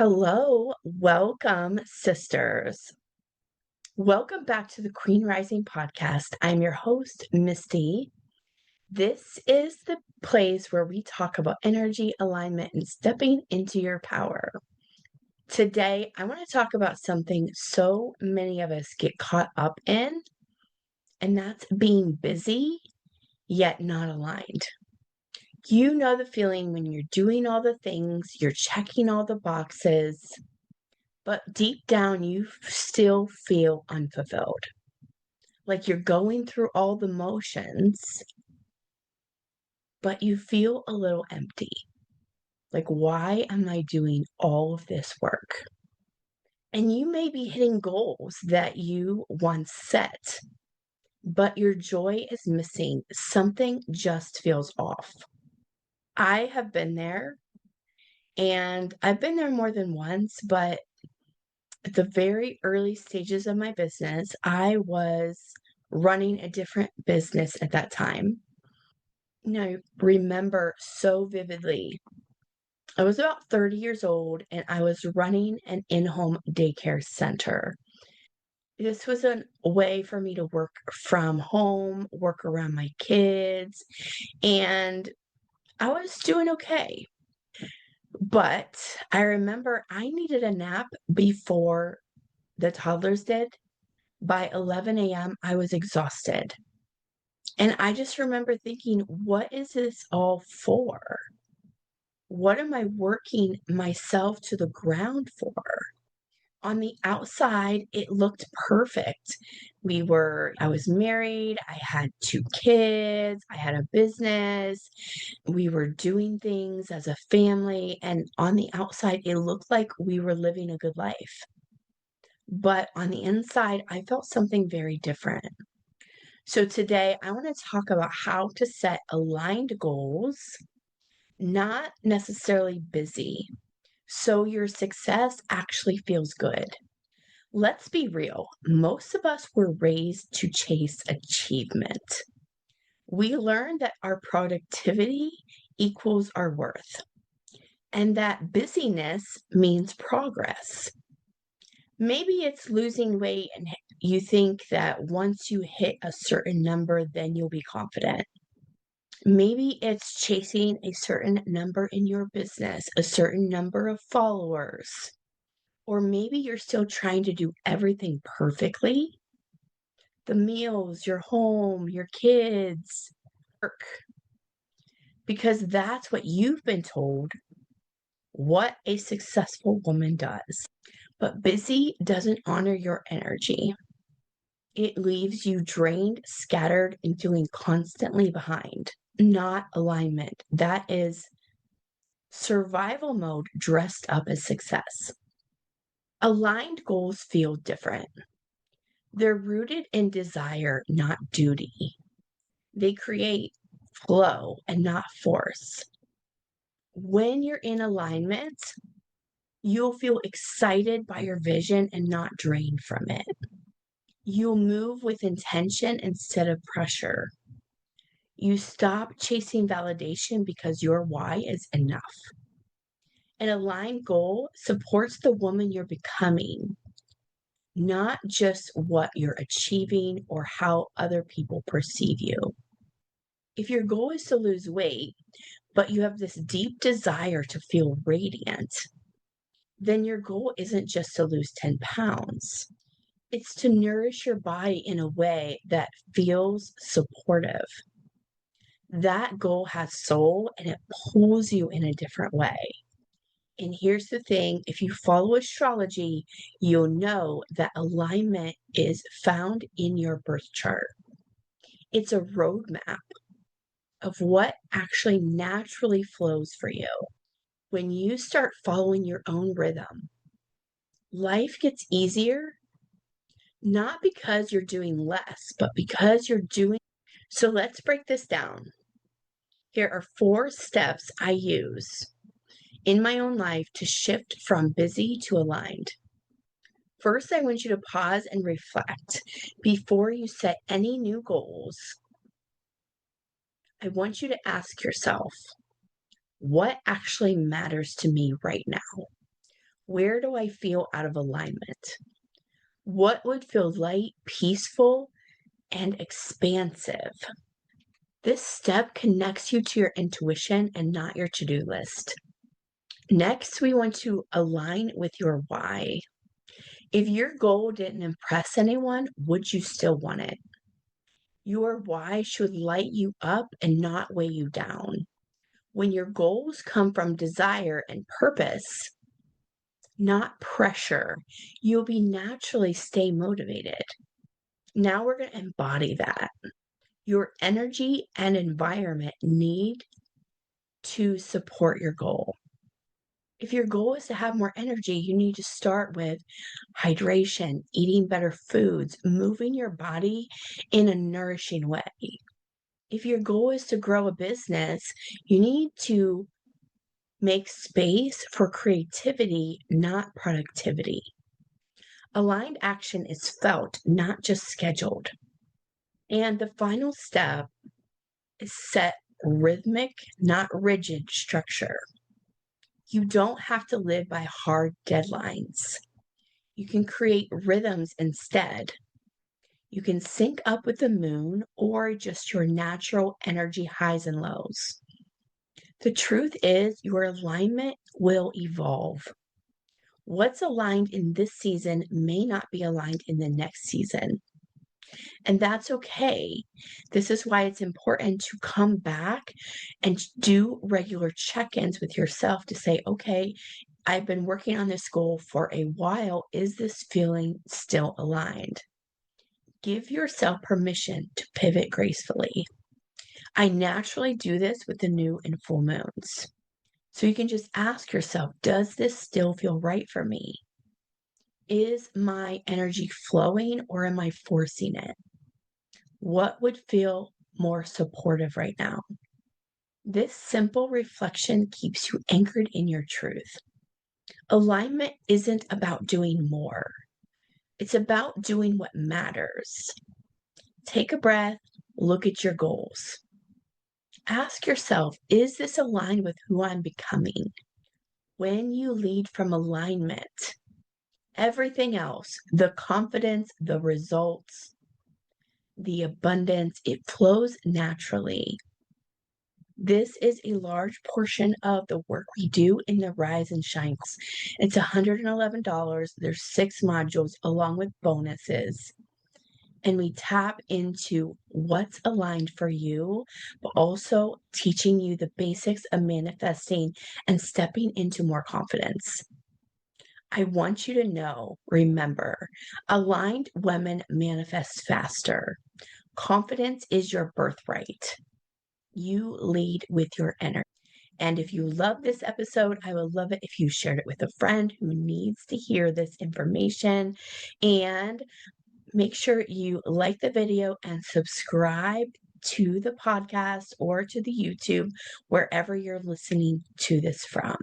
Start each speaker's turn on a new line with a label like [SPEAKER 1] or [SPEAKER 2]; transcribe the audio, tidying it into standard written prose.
[SPEAKER 1] Hello, welcome, sisters. Welcome back to the Queen Rising podcast. I'm your host, Misty. This is the place where we talk about energy, alignment, and stepping into your power. Today, I want to talk about something so many of us get caught up in, and that's being busy yet not aligned. You know the feeling when you're doing all the things, you're checking all the boxes, but deep down, you still feel unfulfilled. Like you're going through all the motions, but you feel a little empty. Like, why am I doing all of this work? And you may be hitting goals that you once set, but your joy is missing. Something just feels off. I have been there, and I've been there more than once, but at the very early stages of my business, I was running a different business at that time. I remember so vividly. I was about 30 years old and I was running an in home daycare center. This was a way for me to work from home, work around my kids, and I was doing okay. But I remember I needed a nap before the toddlers did. By 11 a.m., I was exhausted. And I just remember thinking, what is this all for? What am I working myself to the ground for? On the outside, it looked perfect. I was married, I had two kids, I had a business, we were doing things as a family. And on the outside, it looked like we were living a good life. But on the inside, I felt something very different. So today, I want to talk about how to set aligned goals, not necessarily busy, so your success actually feels good. Let's be real. Most of us were raised to chase achievement. We learned that our productivity equals our worth and that busyness means progress. Maybe it's losing weight and you think that once you hit a certain number, then you'll be confident. Maybe it's chasing a certain number in your business, a certain number of followers. Or maybe you're still trying to do everything perfectly. The meals, your home, your kids, work, because that's what you've been told what a successful woman does. But busy doesn't honor your energy. It leaves you drained, scattered, and feeling constantly behind. Not alignment. That is survival mode dressed up as success. Aligned goals feel different. They're rooted in desire, not duty. They create flow and not force. When you're in alignment, you'll feel excited by your vision and not drained from it. You'll move with intention instead of pressure. You stop chasing validation because your why is enough. An aligned goal supports the woman you're becoming, not just what you're achieving or how other people perceive you. If your goal is to lose weight, but you have this deep desire to feel radiant, then your goal isn't just to lose 10 pounds. It's to nourish your body in a way that feels supportive. That goal has soul and it pulls you in a different way. And here's the thing, if you follow astrology, you'll know that alignment is found in your birth chart. It's a roadmap of what actually naturally flows for you. When you start following your own rhythm, life gets easier, not because you're doing less, but because you're doing. So let's break this down. Here are 4 steps I use in my own life to shift from busy to aligned. First, I want you to pause and reflect. Before you set any new goals, I want you to ask yourself, what actually matters to me right now? Where do I feel out of alignment? What would feel light, peaceful, and expansive? This step connects you to your intuition and not your to-do list. Next, we want to align with your why. If your goal didn't impress anyone, would you still want it? Your why should light you up and not weigh you down. When your goals come from desire and purpose, not pressure, you'll be naturally stay motivated. Now we're going to embody that. Your energy and environment need to support your goal. If your goal is to have more energy, you need to start with hydration, eating better foods, moving your body in a nourishing way. If your goal is to grow a business, you need to make space for creativity, not productivity. Aligned action is felt, not just scheduled. And the final step is set rhythmic, not rigid structure. You don't have to live by hard deadlines. You can create rhythms instead. You can sync up with the moon or just your natural energy highs and lows. The truth is, your alignment will evolve. What's aligned in this season may not be aligned in the next season. And that's okay. This is why it's important to come back and do regular check ins with yourself to say, okay, I've been working on this goal for a while. Is this feeling still aligned? Give yourself permission to pivot gracefully. I naturally do this with the new and full moons. So you can just ask yourself, does this still feel right for me? Is my energy flowing or am I forcing it? What would feel more supportive right now? This simple reflection keeps you anchored in your truth. Alignment isn't about doing more. It's about doing what matters. Take a breath, look at your goals. Ask yourself, is this aligned with who I'm becoming? When you lead from alignment, everything else, the confidence, the results, the abundance, it flows naturally. This is a large portion of the work we do in the Rise and Shine. It's $111. There's 6 modules along with bonuses. And we tap into what's aligned for you, but also teaching you the basics of manifesting and stepping into more confidence. I want you to know, remember, aligned women manifest faster. Confidence is your birthright. You lead with your energy. And if you love this episode, I would love it if you shared it with a friend who needs to hear this information. And make sure you like the video and subscribe to the podcast or to the YouTube, wherever you're listening to this from.